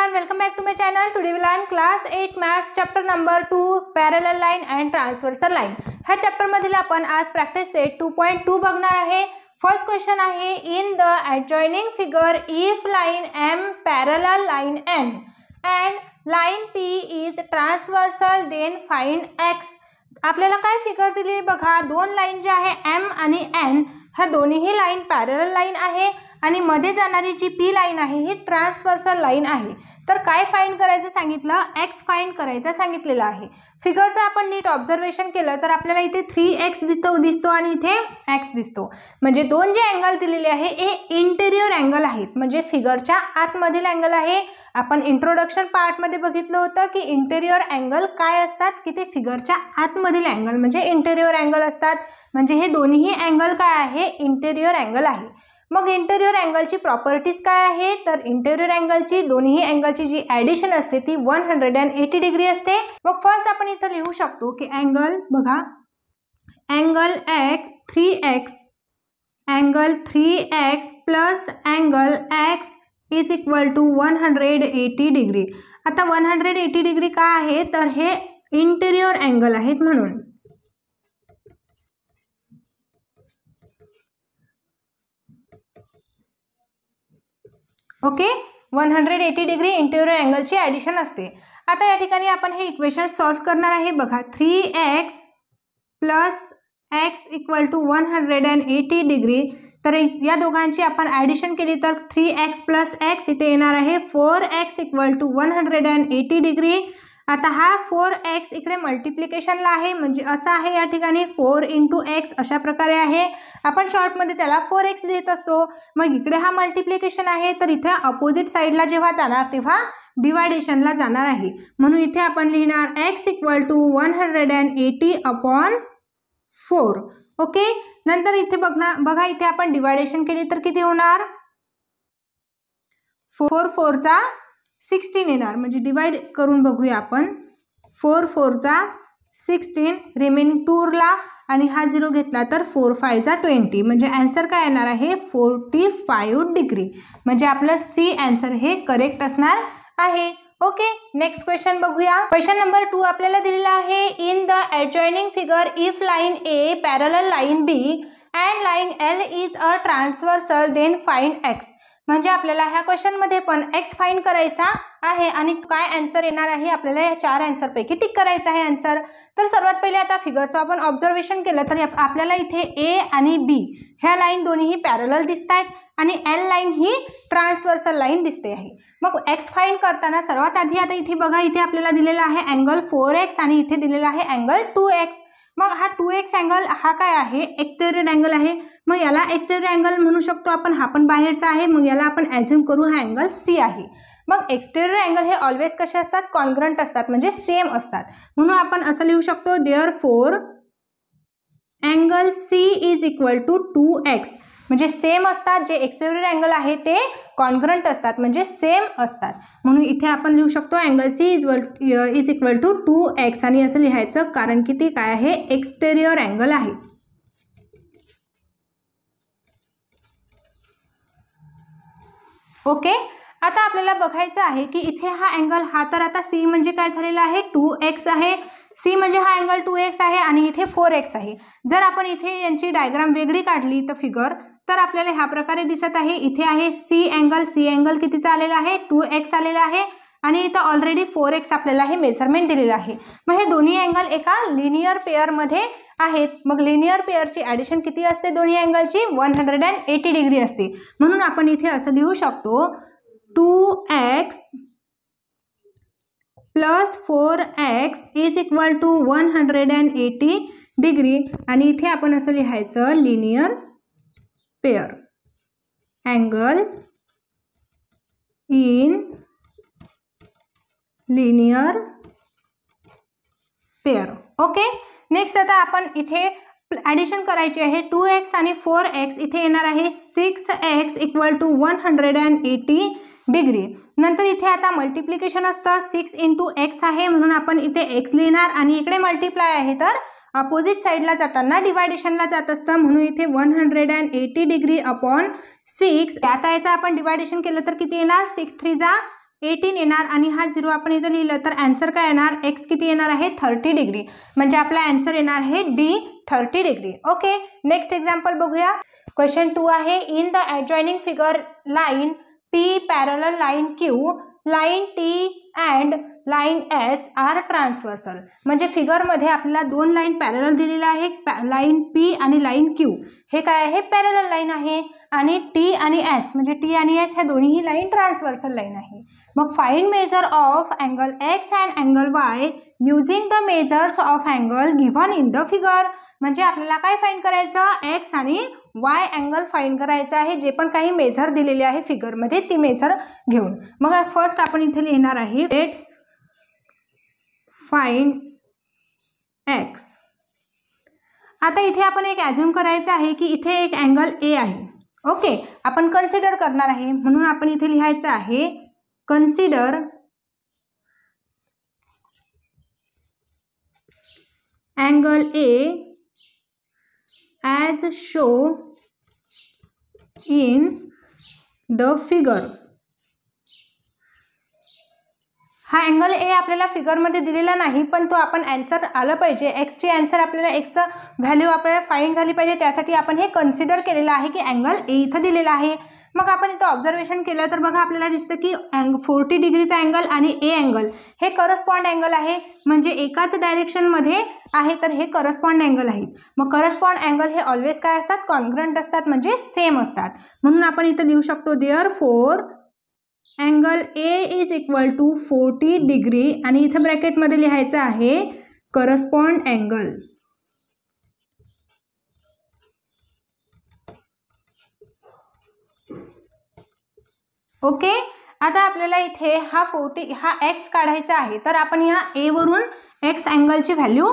everyone, welcome back to my channel. Today we learn class 8 maths chapter number 2 parallel line and transversal line. ह्या chapter मधील आपण आज practice set 2.2 बघणार आहे. First question आहे, in the adjoining figure if line M parallel line N and line P is transversal then find X. आपल्याला काय figure दिली बघा, दोन लाइन जे आहे M आणि N ह्या दोन्हीही लाइन पॅरलल लाइन आहे आणि मध्ये जाणारी जी P लाइन आहे ही ट्रान्सव्हर्सल लाइन आहे. तर काय फाइंड करायचं सांगितलं, X फाइंड करायचं सांगितलेलं आहे. फिगरचं आपण नीट ऑब्झर्वेशन केलं तर आपल्याला इथे 3x दिसतो आणि इथे x दिसतो. म्हणजे दोन जे अँगल दिलेले आहे हे इंटेरियर अँगल आहेत, म्हणजे फिगरच्या आतमधील अँगल आहे. आपण इंट्रोडक्शन पार्ट मध्ये बघितलं होतं की इंटेरियर अँगल काय असतात, की ते फिगरच्या आतमधील अँगल म्हणजे इंटेरियर अँगल असतात. म्हणजे हे दोन्ही अँगल काय आहे, इंटेरियर अँगल आहे. मग इंटेरियर अँगलची प्रॉपर्टीज काय आहे, तर इंटेरियर अँगलची दोन्ही अँगलची जी ॲडिशन असते ती 180 डिग्री असते. मग फर्स्ट आपण इथं लिहू शकतो की अँगल बघा, angle x 3x angle 3x plus angle x is equal to 180 degree. आता 180 डिग्री का आहे, तर हे इंटेरियर अँगल आहेत म्हणून. ओके, 180 डिग्री इंटेरियर अँगलची ॲडिशन असते. आता या ठिकाणी आपण हे इक्वेशन सॉल्व करणार आहे. बघा, 3x plus x equal to 180 degree. तर या दोघांची आपण ॲडिशन केली तर 3x प्लस x इथे येणार आहे 4x इक्वल टू 180 डिग्री. आता हा 4x इकडे मल्टिप्लिकेशनला आहे, म्हणजे असं आहे या ठिकाणी 4 इंटू x अशा प्रकारे आहे. आपण शॉर्टमध्ये त्याला 4x लिहित असतो. मग इकडे हा मल्टिप्लिकेशन आहे, तर इथे अपोजिट साईडला जेव्हा जाणार तेव्हा डिवायडेशनला जाणार आहे. म्हणून इथे आपण लिहिणार x equal to 180 upon 4. Okay, नंतर इथे बघा इथे आपण डिवायडेशन केली तर किती होणार, 4 4 चा 16 येणार. म्हणजे डिवाइड करून बघूया आपण, 4 4 चा 16 रिमेनिंग 2 उरला आणि हा 0 घेतला तर 4 5 चा 20. म्हणजे आन्सर काय येणार आहे, 45 डिग्री. म्हणजे आपलं सी आन्सर हे करेक्ट असणार आहे. ओके, नेक्स्ट क्वेश्चन बघूया. क्वेश्चन नंबर 2 आपल्याला दिलेला आहे, in the adjoining figure if line A parallel line B and line L is a transversal then find X. म्हणजे आपल्याला ह्या क्वेश्चन मध्ये पण x फाइंड करायचा आहे आणि काय आन्सर येणार आहे, आपल्याला या 4 आन्सर पैकी टिक करायचा आहे आन्सर. तर सर्वात पहिले आता फिगरचं आपण ऑब्झर्वेशन केलं तर आपल्याला इथे A आणि B ह्या लाईन दोन्हीही पॅरलल दिसत आहेत आणि L लाईन ही ट्रान्सव्हर्सल लाईन दिसते आहे. मग x फाइंड करताना सर्वात आधी आता इथे बघा, इथे आपल्याला दिलेला आहे अँगल 4x आणि इथे दिलेला आहे अँगल 2x. मग हा 2x अँगल हा काय आहे, एक्सटेरियर अँगल आहे. मग याला एक्सटेरियर अँगल म्हणू शकतो आपण, हा पण बाहेरचा आहे. मग याला आपण ॲझ्युम करू हा अँगल C आहे. मग एक्सटेरियर अँगल हे ऑलवेज कसे असतात, कॉन्ग्रंट असतात, म्हणजे सेम असतात. म्हणून आपण असं लिहू शकतो, therefore angle C is equal to 2x. म्हणजे सेम असतात, जे एक्सटेरियर अँगल आहे ते कॉन्ग्रंट असतात, म्हणजे सेम असतात. म्हणून इथे आपण लिहू शकतो angle C is equal to 2x आणि असं लिहायचं, कारण की ते काय आहे, एक्सटेरियर अँगल आहे. ओके, आता आपल्याला बघायचं आहे की इथे हा अँगल हा तर आता C म्हणजे काय झालेला आहे, 2x आहे. C म्हणजे हा अँगल 2x आहे आणि इथे 4x आहे. जर आपण इथे यांची डायग्राम वेगळी काढली तर फिगर, तर आपल्याला ह्या प्रकारे दिसत आहे. इथे आहे C अँगल कितीचा आलेला आहे, 2x आलेला आहे आणि इथं ऑलरेडी 4x आपल्याला हे मेजरमेंट दिलेलं आहे. मग हे दोन्ही अँगल एका लिनियर पेअरमध्ये आहेत. मग लिनियर पेअरची ॲडिशन किती असते, दोन्ही अँगलची 180 डिग्री असते. म्हणून आपण इथे असं लिहू शकतो, 2x plus 4x is equal to 180 degree. आणि इथे आपण असं लिहायचं, linear pair angle in linear pair. Okay, next आता आपण इथे ॲडिशन करायची आहे. 2x आणि 4x इथे येणार आहे 6x इक्वल टू 180 डिग्री. नंतर इथे आता मल्टिप्लिकेशन असतं, 6 इंटू x आहे म्हणून आपण इथे x लिहिणार आणि इकडे मल्टिप्लाय आहे तर अपोजिट साईडला जाताना डिवायडेशनला जात असतं. म्हणून इथे 180 डिग्री अपॉन 6. आता याचं आपण डिवायडेशन केलं तर किती येणार, 6 3 जा 18 येणार आणि हा 0 आपण इथे लिहिलं तर आन्सर काय येणार, एक्स किती येणार आहे 30 डिग्री, म्हणजे आपला आन्सर येणार आहे D 30 degree. Okay, next example बघूया. क्वेश्चन 2 आहे, in the adjoining figure line P parallel line Q, line T and line S are transversal. म्हणजे फिगरमध्ये आपल्याला दोन लाईन पॅरलल दिलेल्या आहे, लाईन पी आणि लाईन क्यू. हे काय आहे, पॅरलल लाईन आहे. आणि टी आणि एस म्हणजे टी आणि एस ह्या दोन्ही लाईन ट्रान्सव्हर्सल लाईन आहे. मग find measure of angle x and angle Y using the measures of angle given in the figure. म्हणजे आपल्याला काय फाइंड करायचं, एक्स आणि वाय अँगल फाइंड करायचं आहे. जे पण काही मेजर दिलेले आहे फिगरमध्ये ती मेजर घेऊन. मग फर्स्ट आपण इथे लिहिणार आहे, लेट्स फाइंड एक्स. आता इथे आपण एक ॲझ्युम करायचं आहे की इथे एक अँगल ए आहे. ओके, आपण कन्सिडर करणार आहे म्हणून आपण इथे लिहायचं आहे consider angle A as show in the figure. हा अँगल ए आपल्याला फिगरमध्ये दिलेला नाही, पण तो आपण आन्सर आलं पाहिजे. एक्सची आन्सर आपल्याला एक्सचं व्हॅल्यू आपल्याला फाइंड झाली पाहिजे, त्यासाठी आपण हे कन्सिडर केलेलं आहे की अँगल ए इथं दिलेला आहे. मग आपण इथं ऑब्झर्वेशन केलं तर बघा आपल्याला दिसतं की 40 डिग्रीचा अँगल आणि ए अँगल हे करस्पॉन्ड अँगल आहे, म्हणजे एकाच डायरेक्शनमध्ये आहे, तर हे करस्पॉन्ड अँगल आहेत. मग करस्पॉन्ड अँगल हे ऑलवेज काय असतात, कॉन्ग्रंट असतात, म्हणजे सेम असतात. म्हणून आपण इथं लिहू शकतो therefore angle A is equal to 40 degree आणि इथं ब्रॅकेटमध्ये लिहायचं आहे करस्पॉन्ड अँगल. ओके, आता आपल्याला इथे हा एक्स काढायचा आहे, तर आपण ह्या ए वरून एक्स अँगलची व्हॅल्यू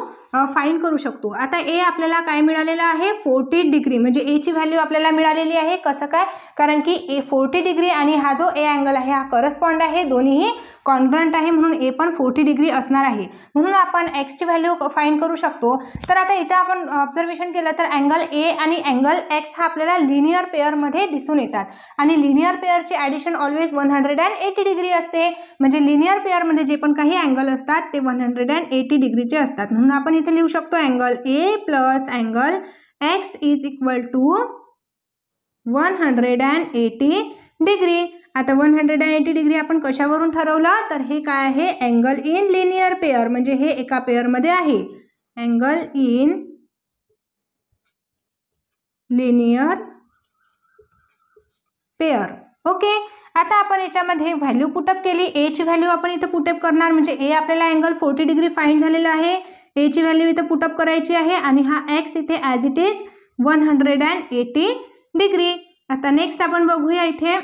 फाइंड करू शकतो. आता ए आपल्याला काय मिळालेलं आहे, 40 डिग्री, म्हणजे ए ची व्हॅल्यू आपल्याला मिळालेली आहे. कसं काय, कारण की ए 40 डिग्री आणि हा जो ए अँगल आहे हा करस्पॉन्ड आहे, दोन्हीही कॉन्ग्रंट आहे, म्हणून ए पण 40 डिग्री असणार आहे. म्हणून आपण एक्सची व्हॅल्यू फाइंड करू शकतो. तर आता इथं आपण ऑब्झर्वेशन केलं तर अँगल ए आणि अँगल एक्स हा आपल्याला लिनियर पेअरमध्ये दिसून येतात आणि लिनियर पेअरची ॲडिशन ऑलवेज 180 डिग्री असते. म्हणजे लिनियर पेअरमध्ये जे पण काही अँगल असतात ते 180 डिग्रीचे असतात. म्हणून आपण इथे लिहू शकतो angle A plus angle x is equal to 180 degree. आता 180 डिग्री आपण कशावरून ठरवलं, तर हे काय आहे, अँगल इन लिनियर पेअर, म्हणजे हे एका पेअरमध्ये आहे. Angle in linear pair. Okay, आता आपण याच्यामध्ये व्हॅल्यू पुटअप केली. ए ची व्हॅल्यू आपण इथं पुटअप करणार, म्हणजे ए आपल्याला अँगल 40 डिग्री फाइंड झालेला आहे. ए ची व्हॅल्यू इथं पुटअप करायची आहे आणि हा एक्स इथे ॲज इट इज 180 डिग्री. आता नेक्स्ट आपण बघूया, इथे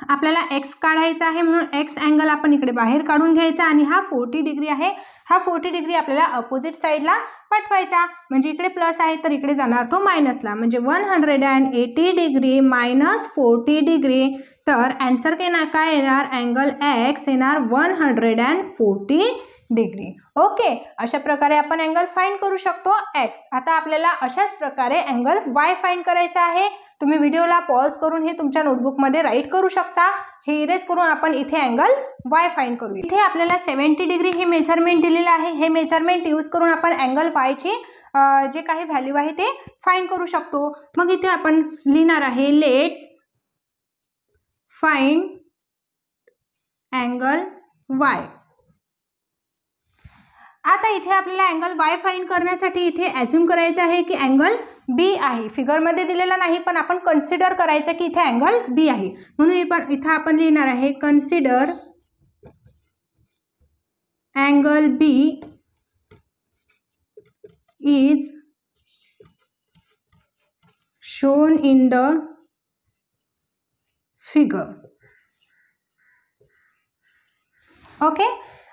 आपल्याला एक्स काढायचा आहे म्हणून एक्स अँगल आपण इकडे बाहेर काढून घ्यायचा आणि हा 40 डिग्री आहे. हा 40 डिग्री आपल्याला अपोजिट साईडला पाठवायचा, म्हणजे इकडे प्लस आहे तर इकडे जाणार तो मायनसला, म्हणजे 180 डिग्री मायनस 40 डिग्री. तर आन्सर काय येणार, अँगल एक्स येणार 140 डिग्री. ओके, अशा प्रकारे आपण अँगल फाइंड करू शकतो एक्स. आता आपल्याला अशाच प्रकारे अँगल वाय फाइंड करायचा आहे. तुम्ही व्हिडिओला पॉज करून हे तुमच्या नोटबुकमध्ये राईट करू शकता. हे इरेज करून आपण इथे अँगल वाय फाइंड करू. इथे आपल्याला 70 डिग्री हे मेजरमेंट दिलेलं आहे. हे मेजरमेंट यूज करून आपण अँगल वायची जे काही व्हॅल्यू आहे ते फाइंड करू शकतो. मग इथे आपण लिहिणार आहे लेट्स फाइंड अँगल वाय. आता इथे आपल्याला अँगल वाय फाइंड करण्यासाठी इथे ॲझ्युम करायचं आहे की अँगल बी आहे. फिगरमध्ये दिलेला नाही, पण आपण कन्सिडर करायचं की इथे अँगल बी आहे. म्हणून इथं आपण लिहिणार आहे consider angle B is shown in the figure. Okay,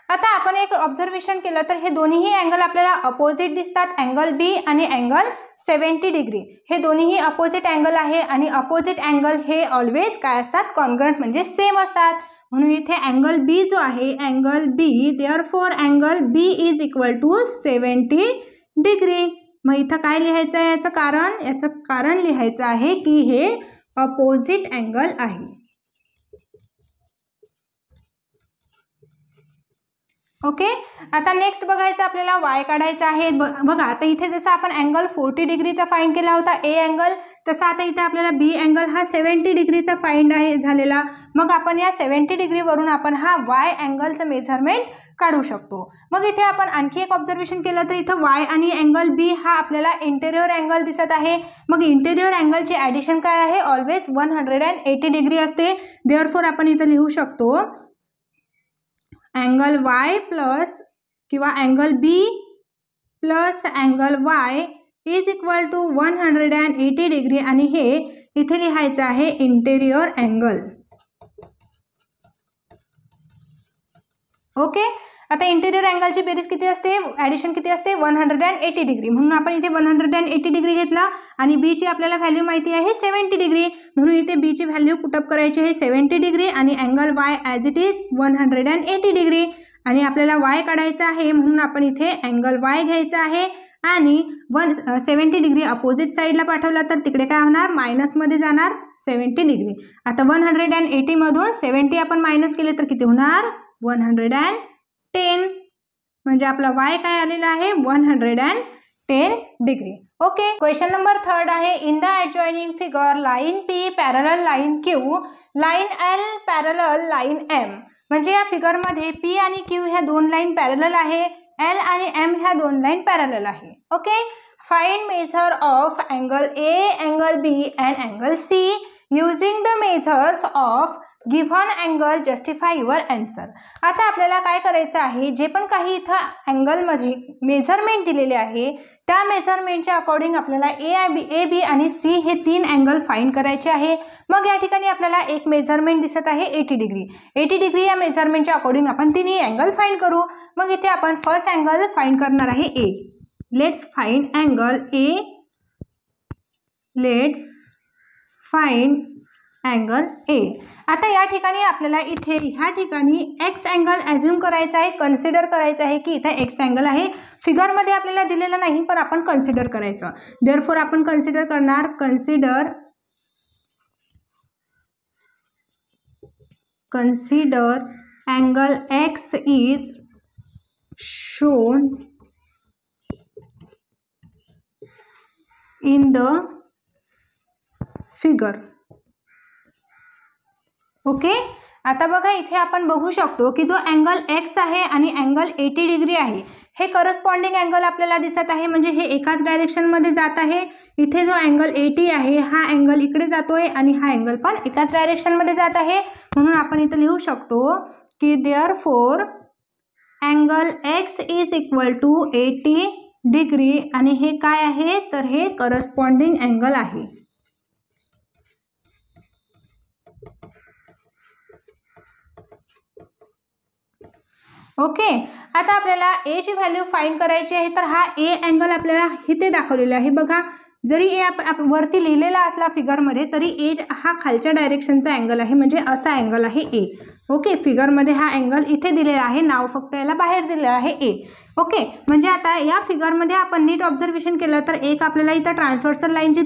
आता आपण एक ऑब्झर्वेशन केलं तर हे दोन्हीही अँगल आपल्याला अपोजिट दिसतात. अँगल बी आणि अँगल 70 डिग्री हे दोन्हीही अपोजिट अँगल आहे आणि अपोजिट अँगल हे ऑलवेज काय असतात, कॉन्ग्रंट म्हणजे सेम असतात. म्हणून इथे अँगल बी जो आहे, angle B, therefore angle B is equal to 70 degree. मग इथं काय लिहायचं आहे, याचं कारण लिहायचं आहे की हे अपोजिट अँगल आहे. ओके, आता नेक्स्ट बघायचं आपल्याला वाय काढायचा आहे. बघा आता इथे जसं आपण अँगल 40 डिग्रीचा फाइंड केला होता ए अँगल, तसा आता इथे आपल्याला बी अँगल हा 70 डिग्रीचा फाइंड आहे झालेला. मग आपण या 70 डिग्रीवरून आपण हा वाय अँगलचं मेजरमेंट काढू शकतो. मग इथे आपण आणखी एक ऑब्झर्वेशन केलं तर इथं वाय आणि अँगल बी हा आपल्याला इंटेरियर अँगल दिसत आहे. मग इंटेरियर अँगलची ॲडिशन काय आहे, ऑलवेज 180 डिग्री असते. देअरफॉर आपण इथं लिहू शकतो अँगल वाय प्लस किंवा angle B plus angle Y is equal to 180 degree आणि हे इथे लिहायचं आहे इंटेरियर अँगल. ओके, आता इंटेरियर अँगलची बेरीज किती असते, ॲडिशन किती असते, 180 डिग्री. म्हणून आपण इथे 180 डिग्री घेतला आणि बीची आपल्याला व्हॅल्यू माहिती आहे 70 डिग्री, म्हणून इथे बीची व्हॅल्यू पुटअप करायची आहे 70 डिग्री आणि angle Y as it is 180 degree आणि आपल्याला वाय काढायचा आहे. म्हणून आपण इथे अँगल वाय घ्यायचा आहे आणि 170 डिग्री अपोजिट साईडला पाठवला तर तिकडे काय होणार, मायनसमध्ये जाणार 70 डिग्री. आता 180 मधून 70 आपण मायनस केले तर किती होणार, 110, म्हणजे आपला वाय काय आलेला आहे 110 डिग्री. ओके, क्वेश्चन नंबर 3 आहे in the adjoining figure line P parallel line Q, line L parallel line M. म्हणजे या फिगरमध्ये पी आणि क्यू ह्या दोन लाईन पॅरलल आहे, एल आणि एम ह्या दोन लाईन पॅरलल आहे. Okay, find measure of angle A, angle B and angle C using the measures of given angle justify your answer. आता आपल्याला काय करायचं आहे, जे पण काही इथं अँगलमध्ये मेजरमेंट दिलेले आहे त्या मेजरमेंटच्या अकॉर्डिंग आपल्याला ए बी आणि सी हे 3 अँगल फाइंड करायचे आहे. मग या ठिकाणी आपल्याला एक मेजरमेंट दिसत आहे 80 डिग्री. 80 डिग्री या मेजरमेंटच्या अकॉर्डिंग आपण तिन्ही अँगल फाइंड करू. मग इथे आपण फर्स्ट अँगल फाइंड करणार आहे A. Let's find angle A. Let's find angle A. आता या ठिकाणी आपल्याला इथे ह्या ठिकाणी एक्स अँगल ॲझ्युम करायचा आहे, कन्सिडर करायचं आहे की इथे एक्स अँगल आहे. फिगरमध्ये आपल्याला दिलेलं नाही पण आपण कन्सिडर करायचं. देअरफॉर आपण कन्सिडर करणार, consider angle x is shown in the figure. Okay, आता बघा इथे आपण बघू शकतो की जो अँगल एक्स आहे आणि अँगल 80 डिग्री आहे हे करस्पॉन्डिंग अँगल आपल्याला दिसत आहे, म्हणजे हे एकाच डायरेक्शनमध्ये जात आहे. इथे जो अँगल 80 आहे हा अँगल इकडे जातोय आणि हा अँगल पण एकाच डायरेक्शनमध्ये जात आहे. म्हणून आपण इथे लिहू शकतो की therefore angle x is equal to 80 degree आणि हे काय आहे तर हे करस्पॉन्डिंग अँगल आहे. ओके, आता आपल्याला ए ची व्हॅल्यू फाइंड करायची आहे. तर हा ए अँगल आपल्याला इथे दाखवलेला आहे. बघा जरी ए वरती लिहिलेला असला फिगरमध्ये तरी ए हा खालच्या डायरेक्शनचा अँगल आहे, म्हणजे असा अँगल आहे ए. ओके, फिगरमध्ये हा अँगल इथे दिलेला आहे, नाव फक्त याला बाहेर दिलेलं आहे ए. ओके, म्हणजे आता या फिगरमध्ये आपण नीट ऑब्झर्वेशन केलं तर एक आपल्याला इथं ट्रान्सव्हर्सल लाईनची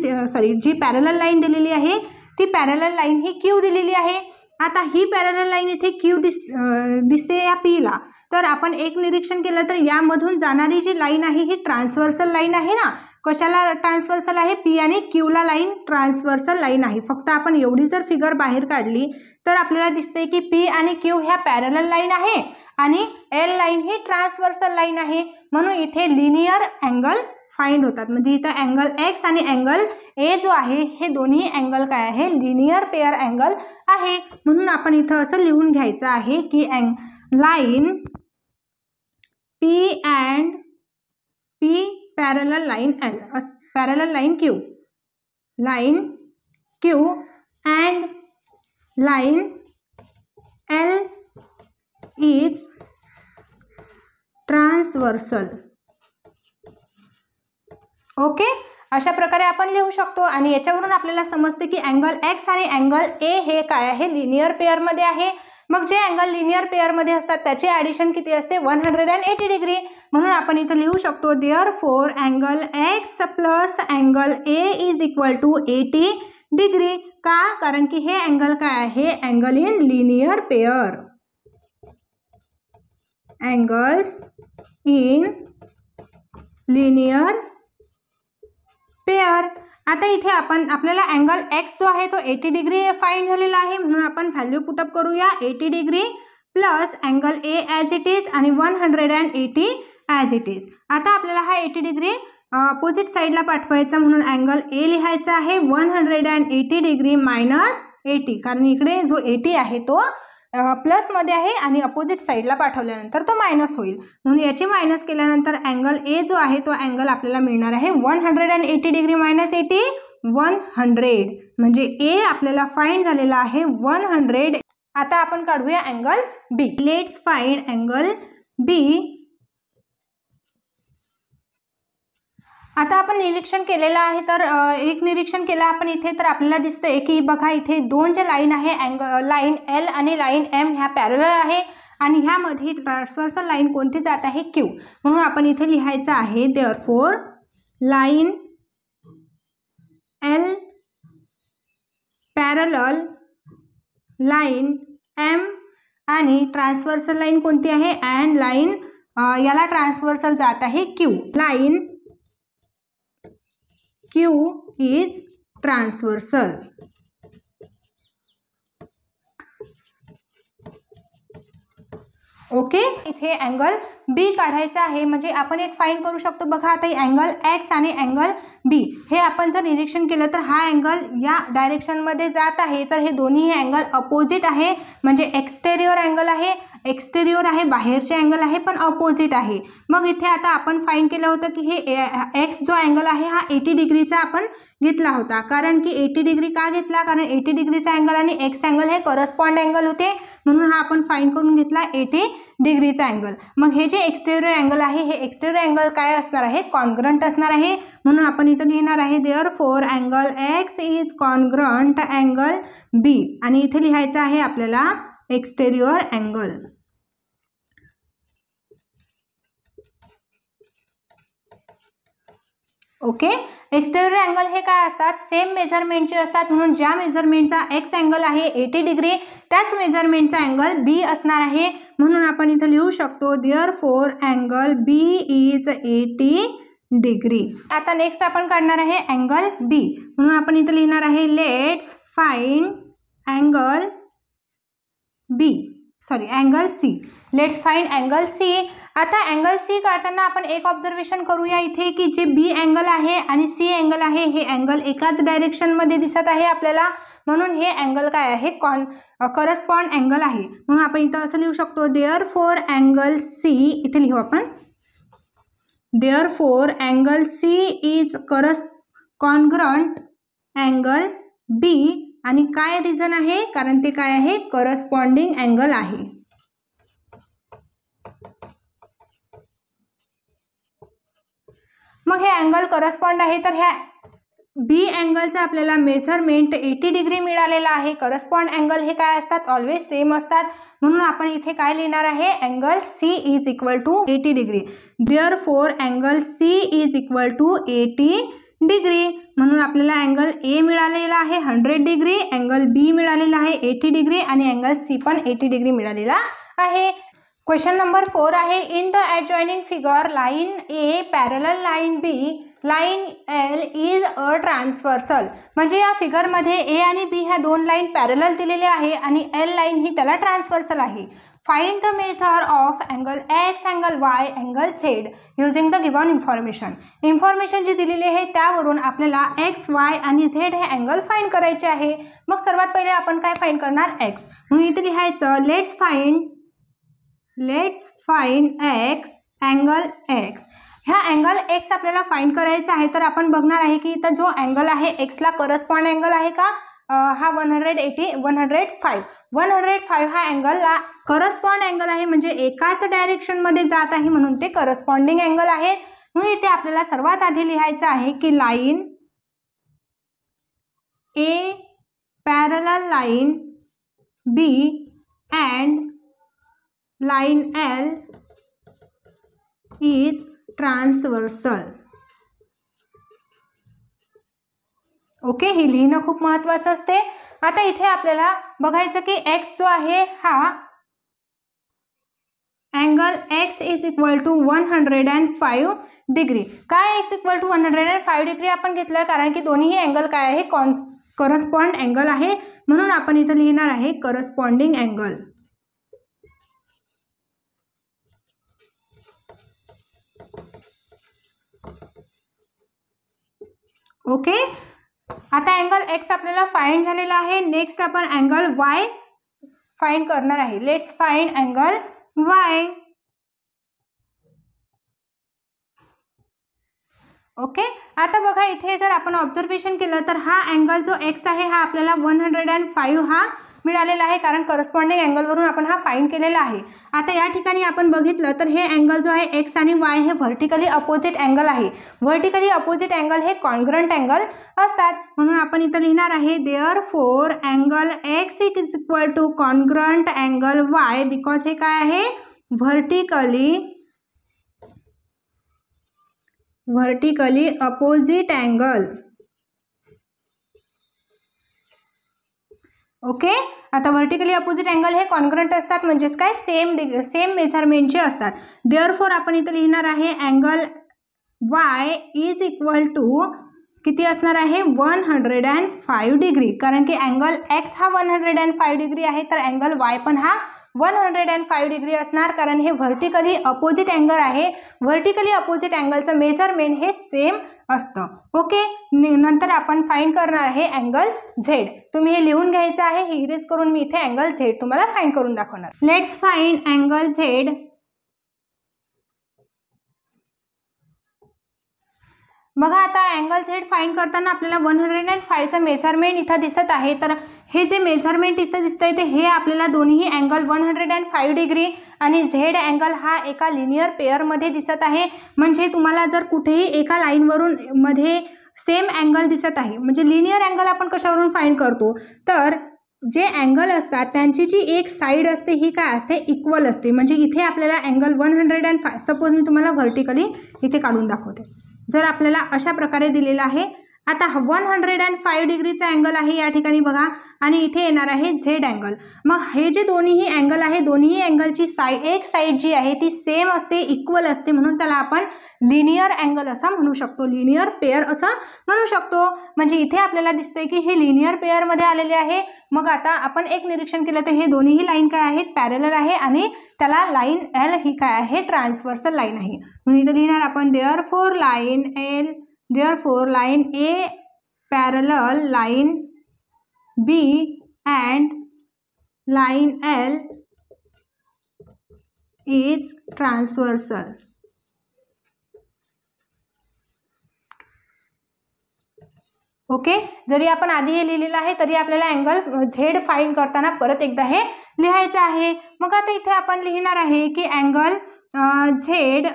जी पॅरलल लाईन दिलेली आहे ती पॅरलल लाईन ही क्यू दिलेली आहे. आता ही पॅरलल लाईन इथे क्यू दिसते या पी ला. तर आपण एक निरीक्षण केलं तर यामधून जाणारी जी लाईन आहे ही ट्रान्सव्हर्सल लाईन आहे ना. कशाला ट्रान्सव्हर्सल आहे, पी आणि क्यूला लाईन ट्रान्सव्हर्सल लाईन आहे. फक्त आपण एवढी जर फिगर बाहेर काढली तर आपल्याला दिसते की पी आणि क्यू ह्या पॅरलल लाईन आहे आणि एल लाईन ही ट्रान्सव्हर्सल लाईन आहे. म्हणून इथे लिनियर अँगल फाइंड होतात. म्हणजे इथं अँगल एक्स आणि अँगल ए जो आहे हे दोन्ही अँगल काय आहे, लिनियर पेअर अँगल आहे. म्हणून आपण इथं असं लिहून घ्यायचं आहे की line P and P parallel line L, parallel line Q, line Q and line L is transversal. Okay, अशा प्रकारे आपण लिहू शकतो आणि याच्यावरून आपल्याला समजते की अँगल एक्स आणि अँगल ए हे काय आहे, लिनियर पेअरमध्ये आहे. मग जे अँगल लिनियर पेअरमध्ये असतात त्याचे ॲडिशन किती असते, 180 डिग्री. म्हणून आपण इथं लिहू शकतो therefore angle X plus angle A is equal to 80 degree. का, कारण की हे अँगल काय आहे, angle in linear pair. angles in linear pair. आता इथे आपल्याला अँगल एक्स जो आहे तो 80 डिग्री फाइंड झालेला आहे, म्हणून आपण व्हॅल्यू पुटअप करूया 80 degree plus angle A as it is आणि 180 ॲज इट इज. आता आपल्याला हा 80 डिग्री अपोजिट साईडला पाठवायचा, म्हणून अँगल ए लिहायचा आहे 180 डिग्री मायनस 80, कारण इकडे जो 80 आहे तो प्लसमध्ये आहे आणि अपोजिट साईडला पाठवल्यानंतर तो मायनस होईल, म्हणून याची मायनस केल्यानंतर अँगल ए जो आहे तो अँगल आपल्याला मिळणार आहे 180 डिग्री मायनस 80 100, म्हणजे ए आपल्याला फाइंड झालेला आहे 100. आता आपण काढूया angle B. Let's find angle B. आता आपण निरीक्षण केलेलं आहे, तर एक निरीक्षण केलं आपण इथे, तर आपल्याला दिसतंय की बघा इथे दोन जे लाईन आहे लाईन एल आणि लाईन एम ह्या पॅरलल आहे आणि ह्यामध्ये ट्रान्सव्हर्सल लाईन कोणती जात आहे क्यू, म्हणून आपण इथे लिहायचं आहे therefore line L parallel line M आणि ट्रान्सव्हर्सल लाईन कोणती आहे अँड लाईन याला ट्रान्सव्हर्सल जात आहे Q. Line Q is transversal. Okay, इथे अँगल बी काढायचा आहे, म्हणजे आपण एक फाइंड करू शकतो. बघा आता अँगल एक्स आणि अँगल बी हे आपण जर निरीक्षण केलं तर हा अँगल या डायरेक्शनमध्ये जात आहे, तर हे दोन्ही अँगल अपोजिट आहे, म्हणजे एक्सटेरियर अँगल आहे, एक्सटेरियर आहे, बाहेरचे अँगल आहे पण अपोजिट आहे. मग इथे आता आपण फाइंड केलं होतं की हे एक्स जो अँगल आहे हा 80 डिग्रीचा आपण घेतला होता, कारण की 80 डिग्री का घेतला, कारण 80 डिग्रीचा अँगल आणि एक्स अँगल हे करस्पॉन्ड अँगल होते, म्हणून हा आपण फाइंड करून घेतला 80 डिग्रीचा अँगल. मग हे जे एक्सटेरियर अँगल आहे हे एक्सटेरियर अँगल काय असणार आहे, कॉन्ग्रंट असणार आहे, म्हणून आपण इथं लिहिणार आहे therefore angle x is congruent angle B आणि इथे लिहायचं आहे आपल्याला exterior angle. Okay, exterior angle हे काय असतात, सेम मेजरमेंटचे असतात, म्हणून ज्या मेजरमेंटचा एक्स अँगल आहे 80 डिग्री त्याच मेजरमेंटचा अँगल बी असणार आहे, म्हणून आपण इथे लिहू शकतो therefore angle B is 80 degree. आता नेक्स्ट आपण काढणार आहे अँगल बी, म्हणून आपण इथे लिहिणार आहे let's find angle B angle C. Let's find angle C. आता अँगल सी काढताना आपण एक ऑब्झर्वेशन करूया इथे की जे बी अँगल आहे आणि सी अँगल आहे हे अँगल एकाच डायरेक्शनमध्ये दिसत आहे आपल्याला, म्हणून हे अँगल काय आहे करस्पॉन्ड अँगल आहे, म्हणून आपण इथं असं लिहू शकतो देअरफॉर अँगल सी. इथे लिहू आपण therefore angle C is congruent angle B आणि काय रिझन आहे, कारण ते काय आहे करस्पॉन्डिंग अँगल आहे. मग हे अँगल करस्पॉन्ड आहे, तर ह्या बी अँगलचं आपल्याला मेजरमेंट 80 डिग्री मिळालेला आहे. करस्पॉन्ड अँगल हे काय असतात, ऑलवेज सेम असतात, म्हणून आपण इथे काय लिहिणार आहे angle C is equal to 80 degree. Therefore angle C is equal to 80 degree, म्हणून आपल्याला अँगल ए मिळालेला आहे 100 डिग्री, अँगल बी मिळालेला आहे 80 डिग्री आणि अँगल सी पण 80 डिग्री मिळालेला आहे. क्वेश्चन नंबर 4 आहे in the adjoining figure line A parallel line B line L is a transversal. म्हणजे या फिगरमध्ये ए आणि बी ह्या दोन लाईन पॅरलल दिलेल्या आहे आणि एल लाईन ही त्याला ट्रान्सव्हर्सल आहे. Find the measure of angle x angle y angle z using the given information. Information जी दिलेली आहे त्यावरून आपल्याला एक्स वाय आणि झेड हे अँगल फाइंड करायचे आहे. मग सर्वात पहिले आपण काय फाइंड करणार एक्स, म्हणून इथे लिहायचं let's find x angle X. ह्या अँगल एक्स आपल्याला फाइंड करायचा आहे, तर आपण बघणार आहे की इथं जो अँगल आहे एक्सला करस्पॉन्ड अँगल आहे का, हा 105 हा अँगलला करस्पॉन्ड अँगल आहे, म्हणजे एकाच डायरेक्शनमध्ये जात आहे म्हणून ते करस्पॉन्डिंग अँगल आहे. म्हणून इथे आपल्याला सर्वात आधी लिहायचं आहे की line A parallel line B and line L is transversal. Okay, हे लिहिणं खूप महत्त्वाचं असते. आता इथे आपल्याला बघायचं की एक्स जो आहे हा angle angle x is equal to 105 degree. काय एक्स इक्वल टू 105 डिग्री आपण घेतलं कारण की दोन्ही अँगल काय आहे करस्पॉन्ड अँगल आहे, म्हणून आपण इथं लिहिणार आहे करस्पॉन्डिंग अँगल. ओके. आता अँगल एक्स आपल्याला फाइंड झालेला आहे. नेक्स्ट आपण अँगल वाय फाइंड करणार आहे. Let's find angle Y. Okay. आता बघा इथे जर आपण ऑब्झर्वेशन केलं तर हा अँगल जो एक्स आहे हा आपल्याला 105 हा मिळालेला आहे कारण करस्पॉन्डिंग अँगलवरून आपण हा फाइंड केलेला आहे. आता या ठिकाणी आपण बघितलं तर हे अँगल जो आहे एक्स आणि वाय हे व्हर्टिकली अपोजिट अँगल आहे. व्हर्टिकली अपोजिट अँगल हे कॉन्ग्रंट अँगल असतात, म्हणून आपण इथं लिहिणार आहे therefore angle x is equal to congruent angle Y, because हे काय आहे व्हर्टिकली अपोजिट अँगल. ओके. आता व्हर्टिकली अपोजिट अँगल हे कॉन्ग्रंट असतात म्हणजेच काय सेम मेजरमेंटचे असतात. देअरफॉर आपण इथं लिहिणार आहे angle Y is equal to किती असणार आहे 105 डिग्री, कारण की अँगल एक्स हा 105 डिग्री आहे तर अँगल वाय पण हा 105 डिग्री असणार कारण हे व्हर्टिकली अपोजिट अँगल आहे. व्हर्टिकली अपोजिट अँगलचं मेजरमेंट हे सेम असतं. ओके. नंतर आपण फाइंड करणार आहे अँगल झेड. तुम्ही हे लिहून घ्यायचं आहे. हे इरेज करून मी इथे अँगल झेड तुम्हाला फाइंड करून दाखवणार. Let's find angle Z. बघा आता अँगल झेड फाइंड करताना आपल्याला 105चं मेजरमेंट इथं दिसत आहे, तर हे जे मेजरमेंट इथं दिसतंय ते हे आपल्याला दोन्ही अँगल 105 डिग्री आणि झेड अँगल हा एका लिनियर पेअरमध्ये दिसत आहे. म्हणजे तुम्हाला जर कुठेही एका लाईनवरून मध्ये सेम अँगल दिसत आहे, म्हणजे लिनियर अँगल आपण कशावरून फाइंड करतो तर जे अँगल असतात त्यांची जी एक साईड असते ही काय असते इक्वल असते. म्हणजे इथे आपल्याला अँगल 105 सपोज मी तुम्हाला व्हर्टिकली इथे काढून दाखवते. जर आपल्याला अशा प्रकारे दिलेला आहे, आता 105 डिग्रीचा अँगल आहे या ठिकाणी बघा आणि इथे येणार आहे झेड अँगल. मग हे जे दोन्ही अँगल आहे दोन्ही अँगलची एक साईड जी आहे ती सेम असते इक्वल असते, म्हणून त्याला आपण लिनियर अँगल असं म्हणू शकतो, लिनियर पेअर असं म्हणू शकतो. म्हणजे इथे आपल्याला दिसतंय की हे लिनियर पेअरमध्ये आलेले आहे. मग आता आपण एक निरीक्षण केलं तर हे दोन्हीही लाईन काय आहेत पॅरलल आहे आणि त्याला लाईन एल ही काय आहे ट्रान्सव्हर्सल लाईन आहे. म्हणून इथे लिहिणार आपण therefore line A parallel line B and line L is transversal. Okay. जरी आपण आधी हे लिहिलेलं आहे तरी आपल्याला अँगल झेड फाइंड करताना परत एकदा हे लिहायचं आहे. मग आता इथे आपण लिहिणार आहे की angle Z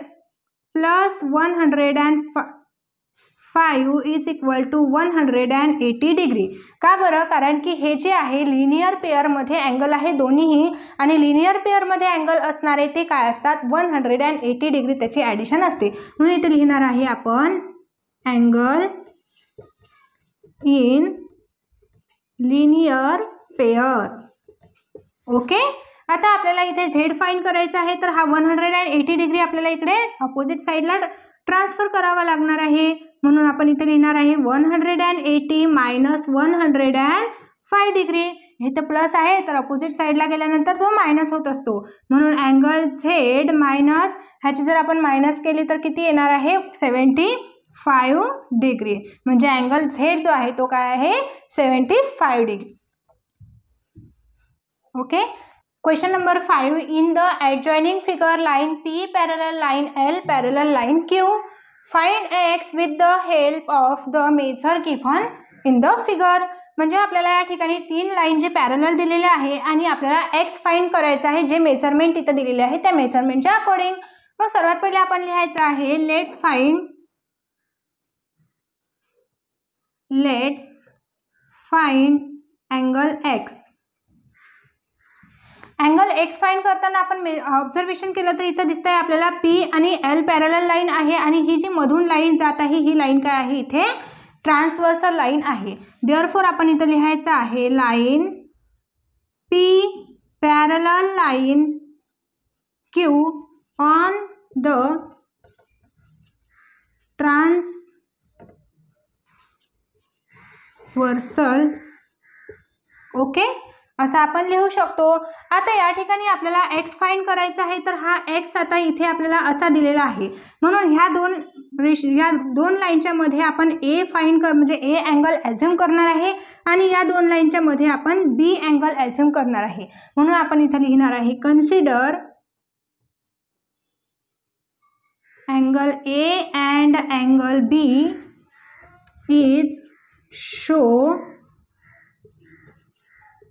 plus 105 is equal to 180 degree. का बरं? कारण की हे जे आहे लिनियर पेअरमध्ये अँगल आहे दोन्हीही आणि लिनियर पेअरमध्ये अँगल असणारे ते काय असतात 180 डिग्री त्याची ॲडिशन असते. म्हणून इथे लिहिणार आहे आपण angle in linear pair. Okay. आता आपल्याला इथे झेड फाइंड करायचा आहे तर हा 180 डिग्री आपल्याला इकडे अपोजिट साईडला ट्रान्सफर करावा लागणार आहे. म्हणून आपण इथे लिहिणार आहे 180 मायनस 105 डिग्री. हे तर प्लस आहे तर अपोजिट साईडला गेल्यानंतर तो मायनस होत असतो. म्हणून अँगल झेड मायनस ह्याची जर आपण मायनस केली तर किती येणार आहे 75 डिग्री. म्हणजे अँगल झेड जो आहे तो काय आहे 75 degree. Okay. Question number 5. In the adjoining figure line P parallel line L parallel line Q, find x with the help of the measure given in the figure. म्हणजे आपल्याला या ठिकाणी तीन लाईन जे पॅरलल दिलेले आहे आणि आपल्याला एक्स फाइंड करायचं आहे जे मेजरमेंट इथं दिलेले आहे त्या मेजरमेंटच्या अकॉर्डिंग. मग सर्वात पहिले आपण लिहायचं आहे let's find angle x. Angle X find करताना आपण ऑब्झर्वेशन केलं तर इथं दिसतंय आपल्याला पी आणि एल पॅरलल लाईन आहे आणि ही जी मधून लाईन जात आहे ही लाईन काय आहे इथे ट्रान्सव्हर्सल लाईन आहे. देअरफॉर आपण इथं लिहायचं आहे line P parallel line Q on the transversal, okay, असं आपण लिहू शकतो. आता या ठिकाणी आपल्याला एक्स फाइंड करायचा आहे, तर हा एक्स आता इथे आपल्याला असा दिलेला आहे, म्हणून ह्या दोन लाईनच्या मध्ये आपण ए फाइंड म्हणजे ए अँगल ॲझ्युम करणार आहे आणि या दोन लाईनच्या मध्ये आपण बी अँगल ॲझ्युम करणार आहे. म्हणून आपण इथे लिहिणार आहे consider angle A and angle B is show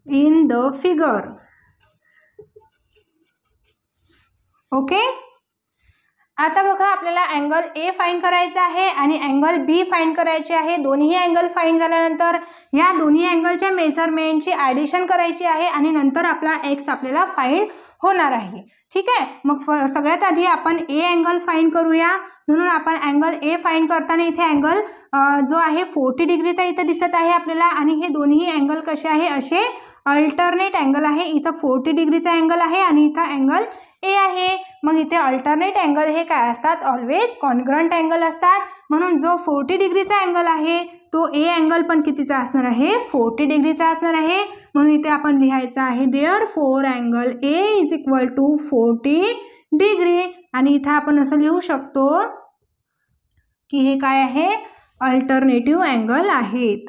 in the figure, okay. आता बघा आपल्याला अँगल ए फाइंड करायचा आहे आणि अँगल बी फाइंड करायचे आहे. दोन्ही अँगल फाइंड झाल्यानंतर या दोन्ही अँगलच्या मेजरमेंटची ॲडिशन करायची आहे आणि नंतर आपला एक्स आपल्याला फाइंड होणार आहे. ठीक आहे, मग सगळ्यात आधी आपण ए अँगल फाइंड करूया. म्हणून आपण अँगल ए फाइंड करताना इथे अँगल जो आहे 40 डिग्रीचा इथं दिसत आहे आपल्याला आणि हे दोन्ही अँगल कसे आहे, असे अल्टरनेट अँगल आहे. इथं 40 डिग्रीचा अँगल आहे आणि इथं अँगल ए आहे. मग इथे अल्टरनेट अँगल हे काय असतात, ऑलवेज कॉन्ग्रंट अँगल असतात. म्हणून जो 40 डिग्रीचा अँगल आहे तो ए अँगल पण कितीचा असणार आहे, 40 डिग्रीचा असणार आहे. म्हणून इथे आपण लिहायचं आहे therefore angle A is equal to 40 degree आणि इथं आपण असं लिहू शकतो की हे काय आहे, अल्टरनेटिव्ह अँगल आहेत.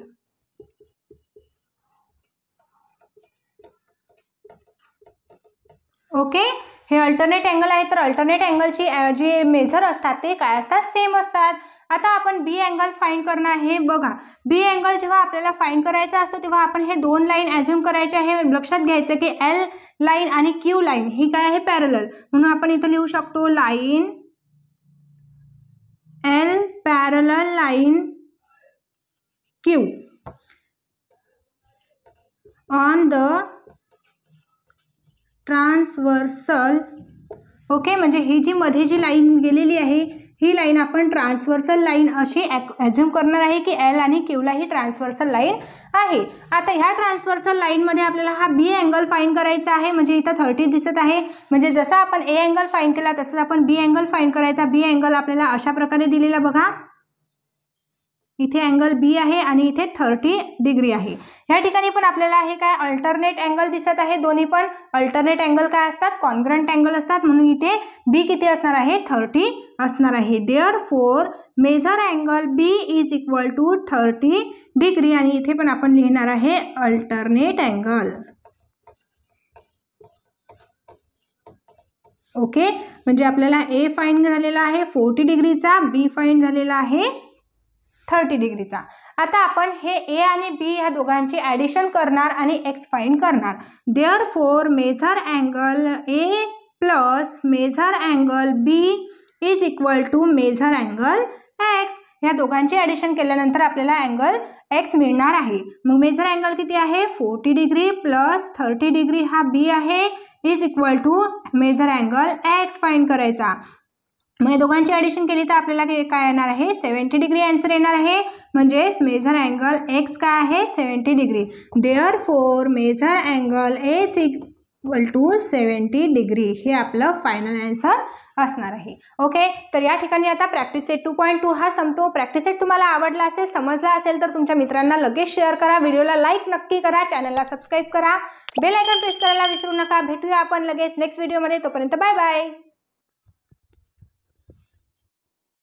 ओके, हे अल्टरनेट अँगल आहे, तर अल्टरनेट अँगलची जे मेजर असतात ते काय असतात, सेम असतात. आता आपण बी अँगल फाइंड करणार आहे. बघा बी अँगल जेव्हा आपल्याला फाइंड करायचा असतो तेव्हा आपण हे दोन लाईन ॲझ्युम करायचे आहे. लक्षात घ्यायचं की एल लाईन आणि क्यू लाईन ही काय आहे, पॅरलल. म्हणून आपण इथं लिहू शकतो line L parallel line Q on the transversal, okay. म्हणजे ही जी मध्ये जी लाईन गेलेली आहे ही लाईन आपण ट्रान्सवर्सल लाईन अशी ॲझ्युम करणार आहे की एल आणि क्यूला ही ट्रान्सवर्सल लाईन आहे. आता ह्या ट्रान्सवर्सल लाईनमध्ये आपल्याला हा बी अँगल फाइंड करायचा आहे. म्हणजे इथं 30 दिसत आहे, म्हणजे जसं आपण ए अँगल फाइंड केला तसंच आपण बी अँगल फाइंड करायचा. बी अँगल आपल्याला अशा प्रकारे दिलेला बघा, इथे अँगल बी आहे आणि इथे 30 डिग्री आहे. या ठिकाणी पण आपल्याला हे काय अल्टरनेट अँगल दिसत आहे. दोन्ही पण अल्टरनेट अँगल काय असतात, कॉन्ग्रंट अँगल असतात. म्हणून इथे बी किती असणार आहे, 30 असणार आहे. Therefore major angle B is equal to 30 degree आणि इथे पण आपण लिहिणार आहे अल्टरनेट अँगल, ओके. म्हणजे आपल्याला ए फाइंड झालेला आहे 40 डिग्रीचा, बी फाइंड झालेला आहे 30 डिग्रीचा. आता आपण हे ए आणि बी ह्या दोघांची ॲडिशन करणार आणि एक्स फाइंड करणार. Therefore major angle A plus major angle B is equal to major angle X. ह्या दोघांची ॲडिशन केल्यानंतर आपल्याला अँगल एक्स मिळणार आहे. मग मेजर अँगल किती आहे, 40 डिग्री प्लस 30 डिग्री हा बी आहे is equal to major angle X find करायचा. मग दोघांची ॲडिशन केली तर आपल्याला काय येणार आहे, 70 डिग्री आन्सर येणार आहे. म्हणजेच मेजर अँगल एक्स काय आहे, 70 degree. Therefore major angle X equal to 70 degree हे आपलं फायनल आन्सर असणार आहे. ओके, तर या ठिकाणी आता प्रॅक्टिस सेट 2.2 हा संपतो. प्रॅक्टिस सेट तुम्हाला आवडला असेल, समजला असेल तर तुमच्या मित्रांना लगेच शेअर करा. व्हिडिओला लाईक नक्की करा, चॅनलला सबस्क्राईब करा, बेल आयकॉन प्रेस करायला विसरू नका. भेटूया आपण लगेच नेक्स्ट व्हिडिओमध्ये. तोपर्यंत बाय बाय.